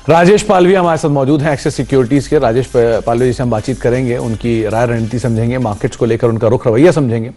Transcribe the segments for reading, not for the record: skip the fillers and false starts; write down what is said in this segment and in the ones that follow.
राजेश पालवी हमारे साथ मौजूद हैं एक्सिस सिक्योरिटीज के। राजेश पालवी जी से हम बातचीत करेंगे, उनकी राय रणनीति समझेंगे, मार्केट्स को लेकर उनका रुख रवैया समझेंगे।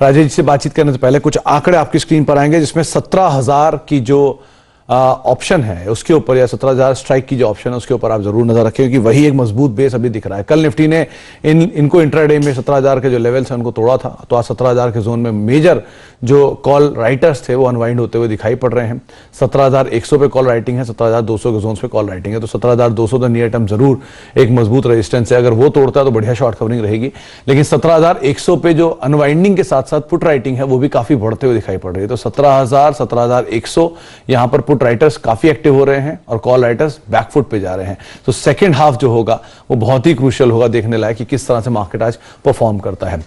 राजेश जी से बातचीत करने से पहले कुछ आंकड़े आपकी स्क्रीन पर आएंगे, जिसमें 17,000 की जो ऑप्शन है उसके ऊपर, या 17,000 स्ट्राइक की जो ऑप्शन है उसके ऊपर आप जरूर नजर रखें, क्योंकि वही एक मजबूत बेस अभी दिख रहा है। कल निफ्टी ने इनको इंट्राडे में 17,000 के जो लेवल्स हैं उनको तोड़ा था, तो आज 17,000 के जोन में मेजर जो कॉल राइटर्स थे वो अनवाइंड होते हुए दिखाई पड़ रहे हैं। 17,100 पे कॉल राइटिंग है, 17,200 के जोन पे कॉल राइटिंग है, तो 17,200 तो नियर टर्म जरूर एक मजबूत रेजिस्टेंस है। अगर वो तोड़ता है तो बढ़िया शॉर्ट कवरिंग रहेगी, लेकिन 17,100 पे जो अनवाइंडिंग के साथ साथ पुट राइटिंग है वो भी काफी बढ़ते हुए दिखाई पड़ रही है। तो 17,000, 17,100 यहां पर पुट राइटर्स काफी एक्टिव हो रहे हैं और कॉल राइटर्स बैकफुट पे जा रहे हैं। तो सेकंड हाफ जो होगा वो बहुत ही क्रूशियल होगा, देखने लायक कि किस तरह से मार्केट आज परफॉर्म करता है।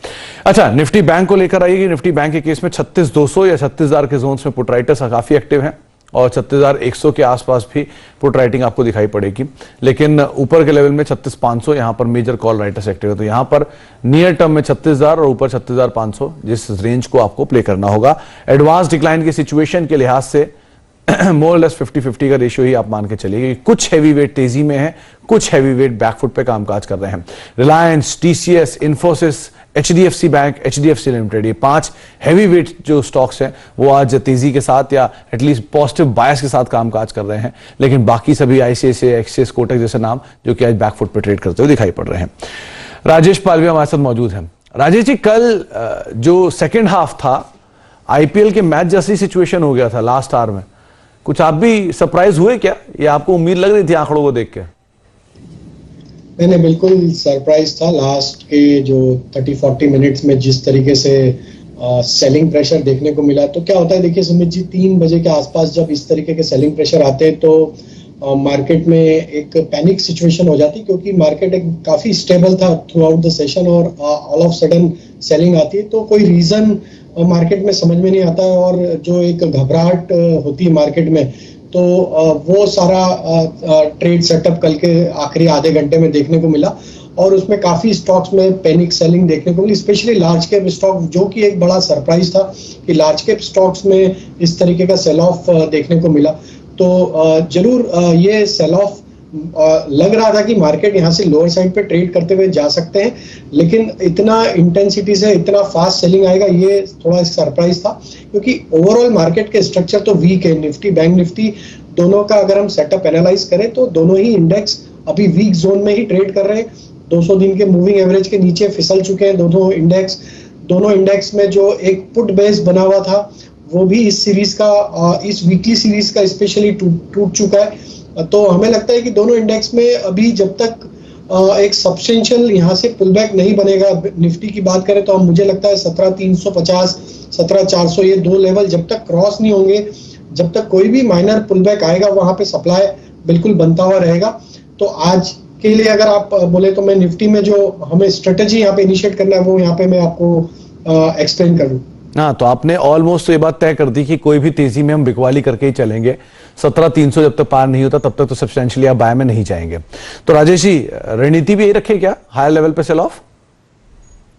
अच्छा, निफ्टी बैंक को लेकर आइए। निफ्टी बैंक के केस में 36,200 या 36,000 के जोन में पुट राइटर्स काफी एक्टिव हैं और 36,100 के आसपास भी पुट राइटिंग आपको दिखाई पड़ेगी, लेकिन ऊपर के लेवल में 36,500 यहां पर मेजर कॉल राइटर्स एक्टिव है। तो यहां पर नियर टर्म में 36,000 और ऊपर 36,500 जिस रेंज को आपको प्ले करना होगा। एडवांस डिक्लाइन की सिचुएशन के लिहाज से मोर लेस 50-50 का रेशियो ही आप मान के चलिए। कुछ हैवी वेट तेजी में है, कुछ हैवी वेट बैकफुट पे कामकाज कर रहे हैं। Reliance, TCS, Infosys, HDFC bank, HDFC limited, ये 5 हैवी वेट जो स्टॉक्स हैं वो आज तेजी के साथ या एटलीस्ट पॉजिटिव बायस के साथ कामकाज कर रहे हैं, लेकिन बाकी सभी आईसीआईसीआई, एक्सिस, कोटक जैसे नाम जो कि आज बैकफुट पे ट्रेड करते हुए दिखाई पड़ रहे हैं। राजेश पालवी हमारे साथ मौजूद हैं। राजेश जी, कल जो सेकेंड हाफ था आईपीएल के मैच जैसी सिचुएशन हो गया था लास्ट आवर में, कुछ आप भी सरप्राइज हुए क्या, या आपको उम्मीद लग रही थी आंकड़ों को देख के? नहीं, बिल्कुल सरप्राइज था। लास्ट के जो 30-40 मिनट्स में जिस तरीके से सेलिंग प्रेशर देखने को मिला, तो क्या होता है देखिए सुमित जी, 3 बजे के आसपास जब इस तरीके के सेलिंग प्रेशर आते हैं तो मार्केट में एक पैनिक सिचुएशन हो जाती है, क्योंकि मार्केट एक काफी स्टेबल था थ्रू आउट द सेशन और ऑल ऑफ सडन सेलिंग आती है तो कोई रीजन मार्केट में समझ में नहीं आता है, और जो एक घबराहट होती है मार्केट में, तो वो सारा ट्रेड सेटअप कल के आखिरी आधे घंटे में देखने को मिला और उसमें काफी स्टॉक्स में पैनिक सेलिंग देखने को मिली, स्पेशली लार्ज कैप स्टॉक, जो कि एक बड़ा सरप्राइज था कि लार्ज कैप स्टॉक्स में इस तरीके का सेल ऑफ देखने को मिला। तो जरूर ये सेल ऑफ लग रहा था कि मार्केट यहाँ से लोअर साइड पे ट्रेड करते हुए जा सकते हैं, लेकिन इतना इंटेंसिटी से इतना फास्ट सेलिंग आएगा ये थोड़ा सरप्राइज था, क्योंकि ओवरऑल मार्केट के स्ट्रक्चर तो वीक है। निफ्टी, बैंक निफ्टी दोनों का अगर हम सेटअप एनालाइज करें तो दोनों ही इंडेक्स अभी वीक जोन में ही ट्रेड कर रहे हैं। 200 दिन के मूविंग एवरेज के नीचे फिसल चुके हैं दोनों इंडेक्स में जो एक पुट बेस बना हुआ था वो भी इस सीरीज का, इस वीकली सीरीज का स्पेशली टूट चुका है। तो हमें लगता है कि दोनों इंडेक्स में अभी जब तक एक सब्सटेंशियल यहाँ से पुल बैक नहीं बनेगा, निफ्टी की बात करें तो मुझे लगता है 17,350, 17,400 ये 2 लेवल जब तक क्रॉस नहीं होंगे, जब तक कोई भी माइनर पुल बैक आएगा वहां पे सप्लाई बिल्कुल बनता हुआ रहेगा। तो आज के लिए अगर आप बोले तो मैं निफ्टी में जो हमें स्ट्रेटेजी यहाँ पे इनिशिएट करना है वो यहाँ पे मैं आपको एक्सप्लेन करूँ। हाँ, तो आपने ऑलमोस्ट ये बात तय कर दी कि कोई भी तेजी में हम बिकवाली करके ही चलेंगे। 17,300 जब तक पार नहीं होता तब तक तो सब्सटेंशियली आप बाय में नहीं जाएंगे। तो राजेश जी, रणनीति भी यही रखे क्या, हायर लेवल पे सेल ऑफ?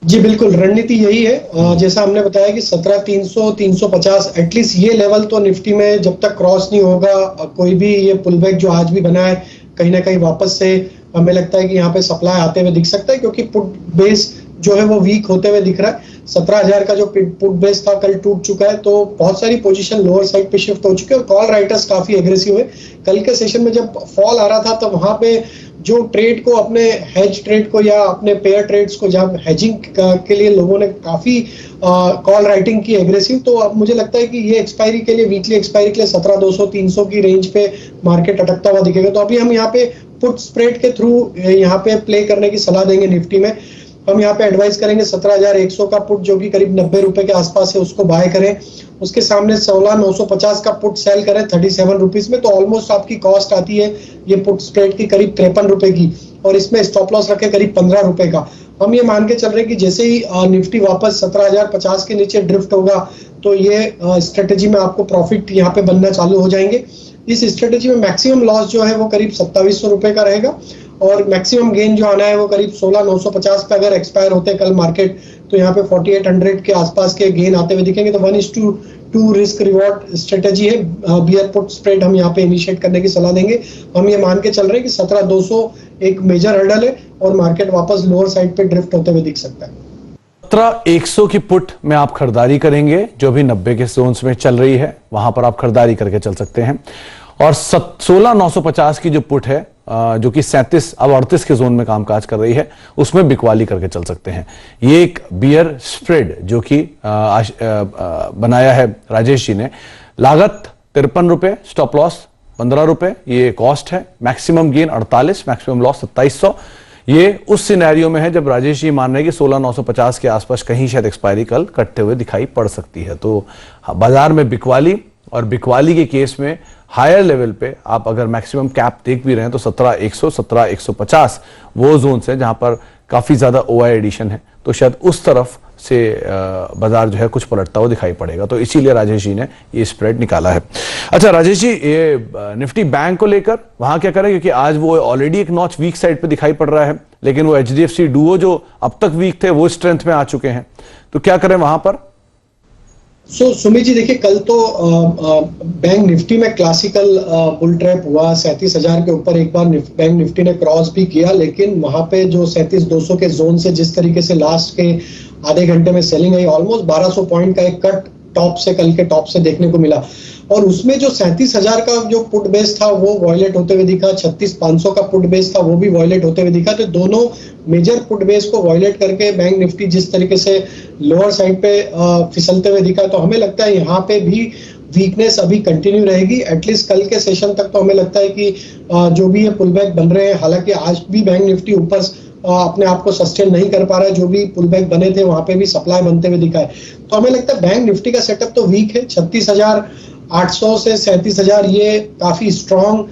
जी बिल्कुल, रणनीति यही है। जैसा हमने बताया कि 17,300, 350 एटलीस्ट ये लेवल तो निफ्टी में जब तक क्रॉस नहीं होगा, कोई भी ये पुल बैक जो आज भी बना है कहीं ना कहीं वापस से हमें लगता है कि यहाँ पे सप्लाई आते हुए दिख सकता है, क्योंकि पुट बेस जो है वो वीक होते हुए दिख रहा है। 17,000 का जो पुट बेस था कल टूट चुका है, तो बहुत सारी पोजीशन लोअर साइड पे शिफ्ट हो चुके हैं और कॉल राइटर्स काफी एग्रेसिव है। कल के सेशन में जब फॉल आ रहा था तो वहां पे जो ट्रेड को, अपने हेज ट्रेड को या अपने पेयर ट्रेड्स को, जब हेजिंग के लिए लोगों ने काफी कॉल राइटिंग की एग्रेसिव, तो अब मुझे लगता है कि ये एक्सपायरी के लिए, वीकली एक्सपायरी के लिए 17,200, 300 की रेंज पे मार्केट अटकता हुआ दिखेगा। तो अभी हम यहाँ पे पुट स्प्रेड के थ्रू यहाँ पे प्ले करने की सलाह देंगे। निफ्टी में हम यहाँ पे एडवाइस करेंगे 17,100 का पुट जो कि करीब 90 रुपए के आसपास है उसको बाय करें, उसके सामने 16,950 का पुट सेल करें 37 रुपीज में, तो ऑलमोस्ट आपकी कॉस्ट आती है ये पुट स्प्रेड की करीब 53 रुपए की, और इसमें स्टॉप लॉस रखे करीब 15 रुपए का। हम ये मान के चल रहे हैं कि जैसे ही निफ्टी वापस 17,050 के नीचे ड्रिफ्ट होगा तो ये स्ट्रेटेजी में आपको प्रॉफिट यहाँ पे बनना चालू हो जाएंगे। इस स्ट्रेटेजी में मैक्सिमम लॉस जो है वो करीब 2700 रुपए का रहेगा और मैक्सिमम गेन जो आना है वो करीब 16,950 पे अगर एक्सपायर होते कल मार्केट तो यहाँ पे 4800 के आसपास के गेन आते हुए दिखेंगे। तो 1:2 रिस्क रिवॉर्ड स्ट्रेटेजी है। बियर पुट स्प्रेड हम यहाँ पे इनिशिएट करने की सलाह देंगे। हम ये मान के चल रहे हैं कि 17,200 एक मेजर हर्डल है और मार्केट वापस लोअर साइड पे ड्रिफ्ट होते हुए दिख सकता है। 17,100 की पुट में आप खरीदारी करेंगे, जो भी 90 के जोन्स में चल रही है वहां पर आप खरीदारी करके चल सकते हैं। और 16,950 की जो पुट है, जो कि 37 अब 38 के जोन में कामकाज कर रही है, उसमें बिकवाली करके चल सकते हैं। ये एक बियर स्प्रेड जो कि बनाया है राजेश जी ने, लागत 53 रुपए, स्टॉप लॉस 15 रुपए, ये कॉस्ट है। Maximum gain 48, maximum loss 2700। ये उस सिनेरियो में है जब राजेश जी मान रहे हैं कि 16,950 के आसपास कहीं शायद एक्सपायरी कल कटते हुए दिखाई पड़ सकती है। तो बाजार में बिकवाली, और बिकवाली के केस में हायर लेवल पे आप अगर मैक्सिमम कैप देख भी रहे हैं तो 17,100, 17,150 वो जोन्स हैं जहां पर काफी ज्यादा ओआई एडिशन है। तो शायद उस तरफ से बाजार जो है कुछ पलटता हुआ दिखाई पड़ेगा। तो इसीलिए राजेश जी ने ये स्प्रेड निकाला है। अच्छा राजेश जी, ये निफ्टी बैंक को लेकर वहां क्या करें, क्योंकि आज वो ऑलरेडी एक नॉच वीक साइड पे दिखाई पड़ रहा है, लेकिन वो एचडीएफसी डुओ जो अब तक वीक थे वो स्ट्रेंथ में आ चुके हैं, तो क्या करें वहां पर? सुमित जी देखिए, कल तो बैंक निफ्टी में क्लासिकल बुल ट्रैप हुआ। 37,000 के ऊपर एक बार बैंक निफ्टी ने क्रॉस भी किया, लेकिन वहां पे जो 37,200 के जोन से जिस तरीके से लास्ट के आधे घंटे में सेलिंग आई, ऑलमोस्ट 1200 पॉइंट का एक कट टॉप से, कल के टॉप से देखने को मिला। और उसमें जो 37,000 का जो पुट बेस था वो वॉयलेट होते हुए दिखा, 36,500 का पुट बेस था वो भी वॉयलेट होते हुए दिखा। तो दोनों मेजर पुट बेस को वॉयलेट करके बैंक निफ्टी जिस तरीके से लोअर साइड पे फिसलते हुए दिखा, तो हमें लगता है यहाँ पे भी वीकनेस अभी कंटिन्यू रहेगी एटलीस्ट कल के सेशन तक। तो हमें लगता है कि जो भी ये पुल बैक बन रहे हैं, हालांकि आज भी बैंक निफ्टी ऊपर अपने आप को सस्टेन नहीं कर पा रहा है, जो भी पुल बैक बने थे वहां पे भी सप्लाई बनते हुए दिखा है। तो हमें लगता है बैंक निफ्टी का सेटअप तो वीक है। 36,800 से 37,000 ये काफी strong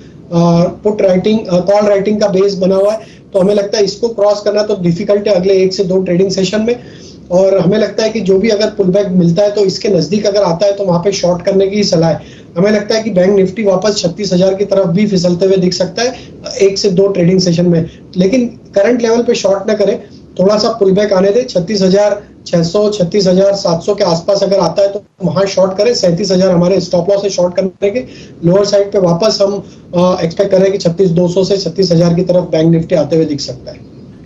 put writing, call writing का बेस बना हुआ है। तो हमें लगता है इसको क्रॉस करना तो डिफिकल्ट है अगले 1 से 2 ट्रेडिंग सेशन में। और हमें लगता है कि जो भी अगर पुल बैक मिलता है तो इसके नजदीक अगर आता है तो वहां पे शॉर्ट करने की सलाह है। हमें लगता है कि बैंक निफ्टी वापस 36,000 की तरफ भी फिसलते हुए दिख सकता है 1 से 2 ट्रेडिंग सेशन में, लेकिन करंट लेवल पे शॉर्ट ना करें, थोड़ा सा पुल बैक आने दे। 36,600, 36,700 के आसपास अगर आता है तो वहां शॉर्ट करें। 37,000 हमारे स्टॉप लॉस से शॉर्ट करने के, लोअर साइड पे वापस हम एक्सपेक्ट कर रहे हैं कि 36,200 से 36,000 की तरफ बैंक निफ्टी आते हुए दिख सकता है।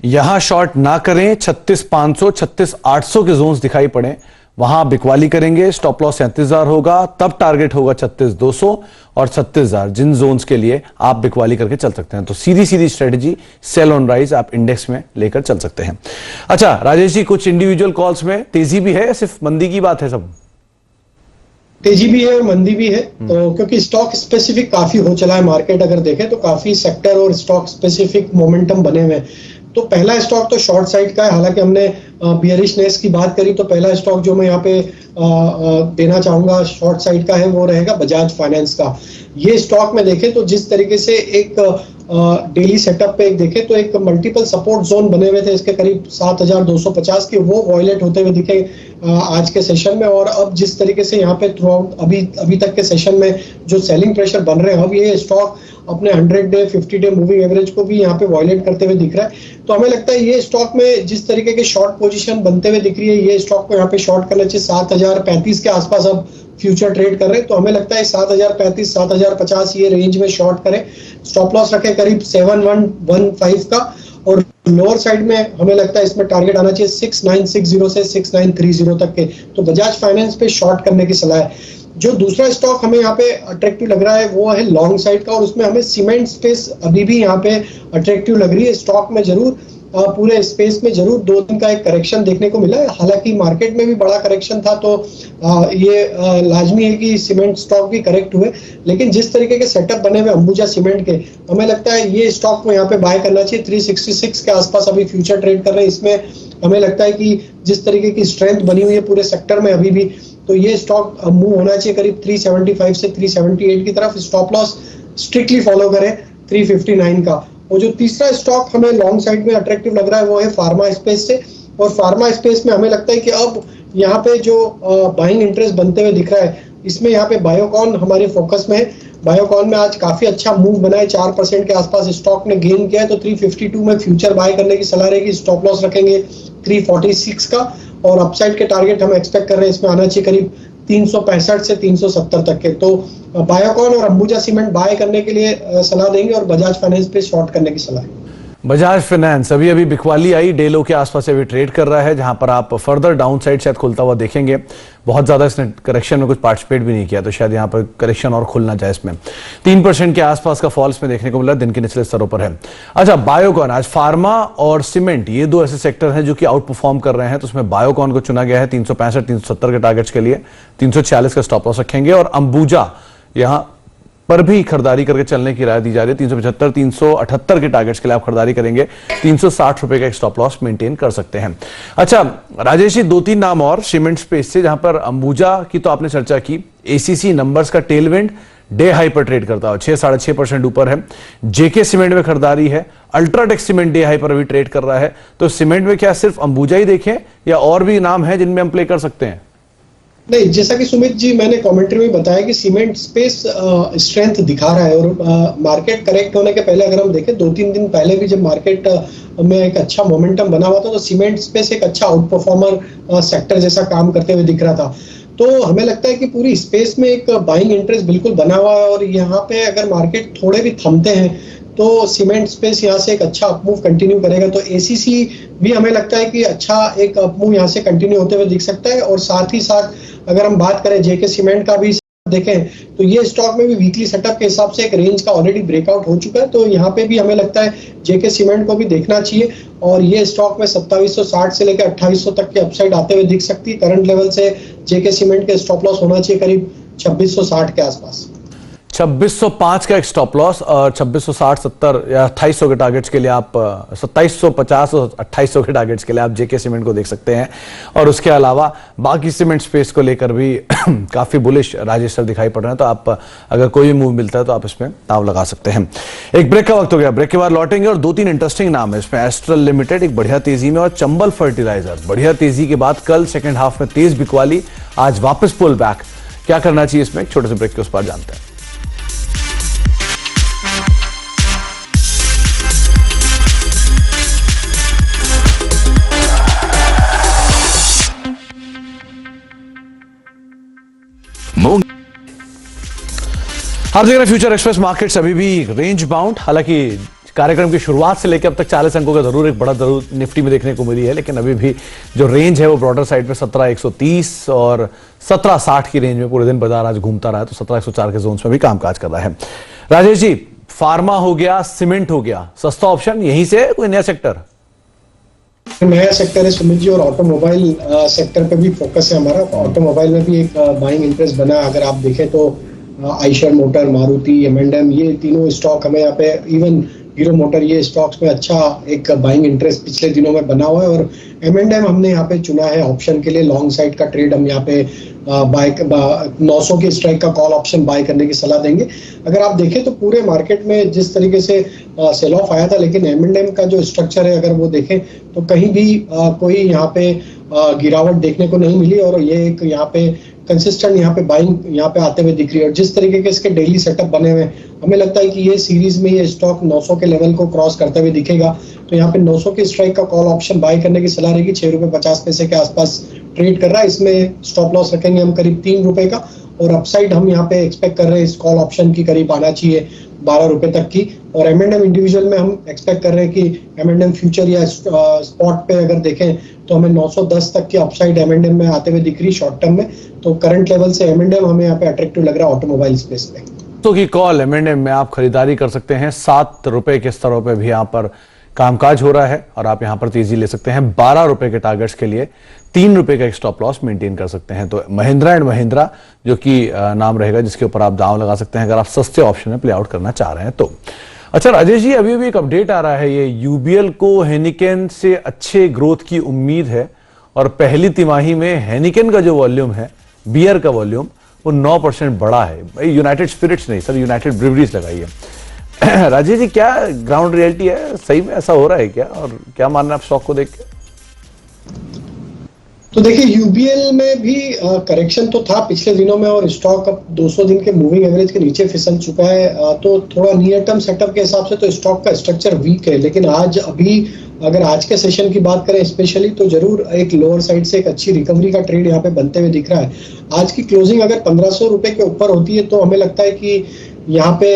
यहां शॉर्ट ना करें, 36,500, 36,800 के जोन्स दिखाई पड़े वहां बिकवाली करेंगे। स्टॉप लॉस 37,000 होगा, तब टारगेट होगा 36,200 और 36,000। जिन जोन्स के लिए आप बिकवाली करके चल सकते हैं। तो सीधी सीधी स्ट्रेटजी सेल ऑन राइज आप इंडेक्स में लेकर चल सकते हैं। अच्छा राजेश जी, कुछ इंडिविजुअल कॉल्स में तेजी भी है या सिर्फ मंदी की बात है? सब तेजी भी है और मंदी भी है। तो क्योंकि स्टॉक स्पेसिफिक काफी हो चला है मार्केट, अगर देखें तो काफी सेक्टर और स्टॉक स्पेसिफिक मोमेंटम बने हुए हैं। तो पहला स्टॉक तो शॉर्ट साइड का है, हालांकि हमने बियरिशनेस की बात करी, तो पहला स्टॉक जो मैं यहाँ पे देना चाहूंगा शॉर्ट साइड का है वो रहेगा बजाज फाइनेंस का। ये स्टॉक में देखें तो जिस तरीके से एक डेली सेटअप पे एक देखें तो एक मल्टीपल सपोर्ट जोन बने हुए थे इसके करीब 7,250 के, वो वॉयलेट होते हुए दिखे आज के सेशन में। और अब जिस तरीके से यहाँ पे थ्रू आउट अभी तक के सेशन में जो सेलिंग प्रेशर बन रहे हैं, अब ये स्टॉक अपने 100 डे 50 डे मूविंग एवरेज को भी यहाँ पे वॉयलेट करते हुए दिख रहा है। तो हमें लगता है ये स्टॉक में जिस तरीके के शॉर्ट पोजीशन बनते हुए दिख रही है, ये स्टॉक को यहाँ पे शॉर्ट करना चाहिए। 7,035 के आसपास अब फ्यूचर ट्रेड कर रहे हैं, तो हमें लगता है 7,035, 7,050 ये रेंज में शॉर्ट करें। स्टॉप लॉस रखें करीब 7,115 का, और लोअर साइड में हमें लगता है इसमें टारगेट आना चाहिए 6,960 से 6,930 तक के। तो बजाज फाइनेंस पे शॉर्ट करने की सलाह है। जो दूसरा स्टॉक हमें यहाँ पे अट्रैक्टिव लग रहा है वो है लॉन्ग साइड का, और उसमें हमें सीमेंट स्पेस अभी भी यहाँ पे अट्रैक्टिव लग रही है। स्टॉक में जरूर पूरे स्पेस में जरूर 2 दिन का एक करेक्शन देखने को मिला है, हालांकि मार्केट में भी बड़ा करेक्शन था, तो ये लाजमी है कि सीमेंट स्टॉक भी करेक्ट हुए। लेकिन जिस तरीके के सेटअप बने हुए अंबुजा सीमेंट के, हमें लगता है ये स्टॉक को यहाँ पे बाय करना चाहिए। 366 के आसपास अभी फ्यूचर ट्रेड कर रहे हैं। इसमें हमें लगता है कि जिस तरीके की स्ट्रेंथ बनी हुई है पूरे सेक्टर में अभी भी, तो ये स्टॉक मूव होना चाहिए करीब 375 से 378 की तरफ। स्टॉप लॉस स्ट्रिक्टली फॉलो करें 359 का। और जो तीसरा स्टॉक हमें लॉन्ग साइड में अट्रैक्टिव लग रहा है वो है फार्मा स्पेस से। और फार्मा स्पेस में हमें लगता है कि अब यहाँ पे जो बाइंग इंटरेस्ट बनते हुए दिख रहा है, इसमें यहाँ पे बायोकॉन हमारे फोकस में है। बायोकॉन में आज काफी अच्छा मूव बना है, 4% के आसपास स्टॉक ने गेन किया है, तो 352 में फ्यूचर बाय करने की सलाह रहेगी। स्टॉप लॉस रखेंगे 346 का, और अपसाइड के टारगेट हम एक्सपेक्ट कर रहे हैं इसमें आना चाहिए करीब 365 से 370 तक के। तो बायोकॉन और अंबुजा सीमेंट बाय करने के लिए सलाह देंगे और बजाज फाइनेंस पे शॉर्ट करने की सलाह है। बजाज फाइनेंस अभी अभी बिकवाली आई, डेलो के आसपास अभी ट्रेड कर रहा है, जहां पर आप फर्दर डाउन साइड शायद खुलता हुआ देखेंगे। बहुत ज्यादा इसने करेक्शन में कुछ पार्टिसिपेट भी नहीं किया, तो शायद यहां पर करेक्शन और खुलना जाए। इसमें 3% के आसपास का फॉल इसमें देखने को मिला, दिन के निचले स्तरों पर है। अच्छा, बायोकॉन, आज फार्मा और सीमेंट ये दो ऐसे सेक्टर हैं जो कि आउट परफॉर्म कर रहे हैं, तो उसमें बायोकॉन को चुना गया है 365 370 के टारगेट्स के लिए, 346 का स्टॉप लॉस रखेंगे। और अंबुजा यहां पर भी खरीदारी करके चलने की राय दी जा रही है, 375 378 के टारगेट्स के लिए आप खरीदारी करेंगे, 360 रुपए का एक स्टॉप लॉस मेंटेन कर सकते हैं। अच्छा राजेश जी, 2-3 नाम और सीमेंट स्पेस से, जहां पर अंबुजा की तो आपने चर्चा की, एसीसी नंबर्स का टेलविंड डे हाई पर ट्रेड करता है, 6-6.5% ऊपर है। जेके सीमेंट में खरीदारी है, अल्ट्राटेक सीमेंट डे हाई पर अभी ट्रेड कर रहा है। तो सीमेंट में क्या सिर्फ अंबुजा ही देखें या और भी नाम है जिनमें हम प्ले कर सकते हैं? नहीं, जैसा कि सुमित जी मैंने कमेंट्री में बताया कि सीमेंट स्पेस स्ट्रेंथ दिखा रहा है, और मार्केट करेक्ट होने के पहले अगर हम देखें 2-3 दिन पहले भी जब मार्केट में एक अच्छा मोमेंटम बना हुआ था, तो सीमेंट स्पेस एक अच्छा आउट परफॉर्मर सेक्टर जैसा काम करते हुए दिख रहा था। तो हमें लगता है कि पूरी स्पेस में एक बाइंग इंटरेस्ट बिल्कुल बना हुआ है, और यहाँ पे अगर मार्केट थोड़े भी थमते हैं तो सीमेंट स्पेस यहाँ से एक अच्छा अपमूव कंटिन्यू करेगा। तो एसीसी भी हमें लगता है कि अच्छा एक अपमूव यहाँ से कंटिन्यू होते हुए दिख सकता है। और साथ ही साथ अगर हम बात करें जेके सीमेंट का भी देखें, तो ये स्टॉक में भी वीकली सेटअप के हिसाब से एक रेंज का ऑलरेडी ब्रेकआउट हो चुका है, तो यहाँ पे भी हमें लगता है जेके सीमेंट को भी देखना चाहिए। और ये स्टॉक में 2760 से लेकर 2800 तक की अपसाइड आते हुए दिख सकती है। करंट लेवल से जेके सीमेंट के स्टॉप लॉस होना चाहिए करीब 2660 के आसपास। 2605 का एक स्टॉप लॉस, और 2660 70 या 2800 के टारगेट्स के लिए आप 2750 और 2800 के टारगेट्स के लिए आप जेके सीमेंट को देख सकते हैं। और उसके अलावा बाकी सीमेंट स्पेस को लेकर भी काफी बुलिश राजेश सर दिखाई पड़ रहे हैं, तो आप अगर कोई मूव मिलता है तो आप इसमें दांव लगा सकते हैं। एक ब्रेक का वक्त हो गया, ब्रेक के बाद लौटेंगे और 2-3 इंटरेस्टिंग नाम है इसमें। एस्ट्रल लिमिटेड एक बढ़िया तेजी में, और चंबल फर्टिलाइजर बढ़िया तेजी के बाद कल सेकेंड हाफ में तेज बिकवाली, आज वापस पुल बैक। क्या करना चाहिए इसमें, एक छोटे से ब्रेक के उस पर जानते हैं। आप देख रहे हैं फ्यूचर एक्सप्रेस। मार्केट्स अभी भी रेंज बाउंड, हालांकि कार्यक्रम की शुरुआत से लेकर अब तक 40 अंकों का जरूर एक बड़ा जरूर निफ्टी में देखने को मिली है, लेकिन अभी भी जो रेंज है वो ब्रॉडर साइड में 17,130 और 1760 की रेंज में पूरे दिन बाजार आज घूमता रहा है, तो 17,104 के जोन्स में भी कामकाज कर रहा है। राजेश जी, फार्मा हो गया, सीमेंट हो गया, सस्ता ऑप्शन यहीं से कोई नया सेक्टर? नया सेक्टर है सुमित जी, और ऑटोमोबाइल सेक्टर पे भी फोकस है हमारा। ऑटोमोबाइल में भी एक बाइंग इंटरेस्ट बना है। अगर आप देखें तो आइशर मोटर, मारुति, M&M, ये तीनों स्टॉक हमें यहाँ पे, इवन हीरो मोटर, ये स्टॉक्स में अच्छा एक बाइंग इंटरेस्ट पिछले दिनों में बना हुआ है। और M&M हमने यहाँ पे चुना है ऑप्शन के लिए, लॉन्ग साइड का ट्रेड हम यहाँ पे बाय 900 के स्ट्राइक का कॉल ऑप्शन बाय करने की सलाह देंगे। अगर आप देखें तो पूरे मार्केट में जिस तरीके से सेल ऑफ आया था, लेकिन M&M का जो स्ट्रक्चर है अगर वो देखें तो कहीं भी कोई यहाँ पे गिरावट देखने को नहीं मिली, और ये एक यहाँ पे कंसिस्टेंट यहाँ पे बाइंग यहाँ पे आते हुए दिख रही है। और जिस तरीके के इसके डेली सेटअप बने हुए, हमें लगता है कि ये सीरीज में ये स्टॉक 900 के लेवल को क्रॉस करते हुए दिखेगा। तो यहाँ पे 900 के स्ट्राइक का कॉल ऑप्शन बाय करने की सलाह रहेगी। 6 रुपए 50 पैसे के आसपास ट्रेड कर रहा है, इसमें स्टॉप लॉस रखेंगे हम करीब 3 रुपए का, और अपसाइड हम यहाँ पे एक्सपेक्ट कर रहे हैं इस कॉल ऑप्शन की करीब आना चाहिए 12 रुपए तक की। और M&M इंडिविजुअल में हम एक्सपेक्ट कर रहे हैं कि M&M फ्यूचर या स्पॉट पे अगर देखें तो हमें 910 तक की अपसाइड M&M में आते हुए दिख रही शॉर्ट टर्म में। तो करंट लेवल से M&M हमें यहाँ पे अट्रैक्टिव लग रहा है ऑटोमोबाइल स्पेस पे। तो की कॉल M&M में आप खरीदारी कर सकते हैं, 7 रुपए के स्तरों पे भी यहाँ पर कामकाज हो रहा है, और आप यहाँ पर तेजी ले सकते हैं 12 रुपए के टारगेट्स के लिए 3 रुपए का एक स्टॉप लॉस मेंटेन कर सकते हैं। तो महिंद्रा एंड महिंद्रा जो कि नाम रहेगा जिसके ऊपर आप दांव लगा सकते हैं अगर आप सस्ते ऑप्शन में प्ले आउट करना चाह रहे हैं तो। अच्छा राजेश जी, अभी भी एक अपडेट आ रहा है, ये यूबीएल को हेनिकेन से अच्छे ग्रोथ की उम्मीद है, और पहली तिमाही में हेनिकेन का जो वॉल्यूम है, बियर का वॉल्यूम, वो 9% बढ़ा है। यूनाइटेड स्पिरिट्स नहीं सर, यूनाइटेड ब्रिवरीज लगाई है। राजेश जी, क्या ग्राउंड रियलिटी है, सही में ऐसा हो रहा है क्या, और क्या मानना है आप स्टॉक को देख के? तो देखिए यूबीएल में भी करेक्शन तो था पिछले दिनों में, और स्टॉक अब 200 दिन के मूविंग एवरेज के नीचे फिसल चुका है। तो थोड़ा नियर टर्म सेटअप के हिसाब से तो स्टॉक का स्ट्रक्चर वीक है, लेकिन आज अभी अगर आज के सेशन की बात करें स्पेशली तो जरूर एक लोअर साइड से एक अच्छी रिकवरी का ट्रेड यहाँ पे बनते हुए दिख रहा है। आज की क्लोजिंग अगर 1500 रुपए के ऊपर होती है तो हमें लगता है कि यहाँ पे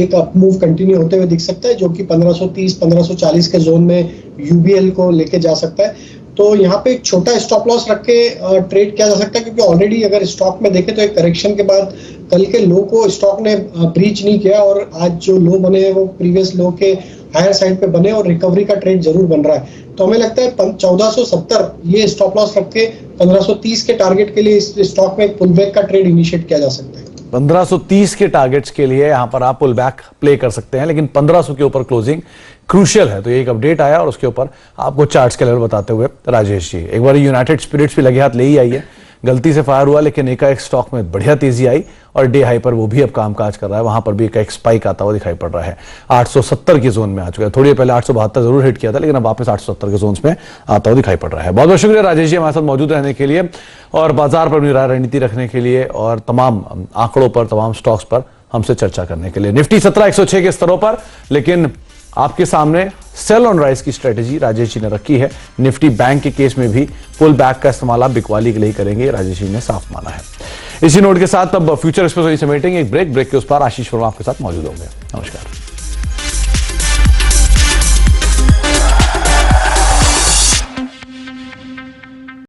एक अप मूव कंटिन्यू होते हुए दिख सकता है, जो कि 1530 1540 के जोन में यूबीएल को लेके जा सकता है। तो यहाँ पे एक छोटा स्टॉप लॉस रख के ट्रेड किया जा सकता है, क्योंकि ऑलरेडी अगर स्टॉक में देखें तो एक करेक्शन के बाद कल के लो को स्टॉक ने ब्रीच नहीं किया और आज जो लो बने हैं वो प्रीवियस लो के हायर साइड पे बने और रिकवरी का ट्रेड जरूर बन रहा है। तो हमें लगता है 1470 ये स्टॉप लॉस रख के 1530 के टारगेट के लिए इस स्टॉक में एक पुल बैक का ट्रेड इनिशिएट किया जा सकता है। 1530 के टारगेट्स के लिए यहां पर आप पुल बैक प्ले कर सकते हैं, लेकिन 1500 के ऊपर क्लोजिंग क्रूशियल है। तो ये एक अपडेट आया और उसके ऊपर आपको चार्ट्स के लेवल बताते हुए राजेश जी, एक बार यूनाइटेड स्पिरिट्स भी लगे हाथ ले ही आई है, गलती से फायर हुआ लेकिन एक स्टॉक में बढ़िया तेजी आई और डे हाई पर वो भी अब कामकाज कर रहा है, वहां पर भी एक स्पाइक आता हुआ दिखाई पड़ रहा है। 870 के जोन में आ चुका है, थोड़ी पहले 872 जरूर हिट किया था लेकिन अब वापस 870 के जोन में आता हुआ दिखाई पड़ रहा है। बहुत बहुत शुक्रिया राजेश जी हमारे साथ मौजूद रहने के लिए और बाजार पर अपनी राय रणनीति रखने के लिए और तमाम आंकड़ों पर, तमाम स्टॉक्स पर हमसे चर्चा करने के लिए। निफ्टी 17106 के स्तरों पर, लेकिन आपके सामने सेल ऑन राइज की स्ट्रेटेजी राजेश जी ने रखी है। निफ्टी बैंक के केस में भी पुल बैक का इस्तेमाल आप बिकवाली के लिए करेंगे, राजेश जी ने साफ माना है। इसी नोट के साथ अब फ्यूचर एक्सप्रेस समेटेंगे एक ब्रेक के उस पर आशीष वर्मा आपके साथ मौजूद होंगे। नमस्कार।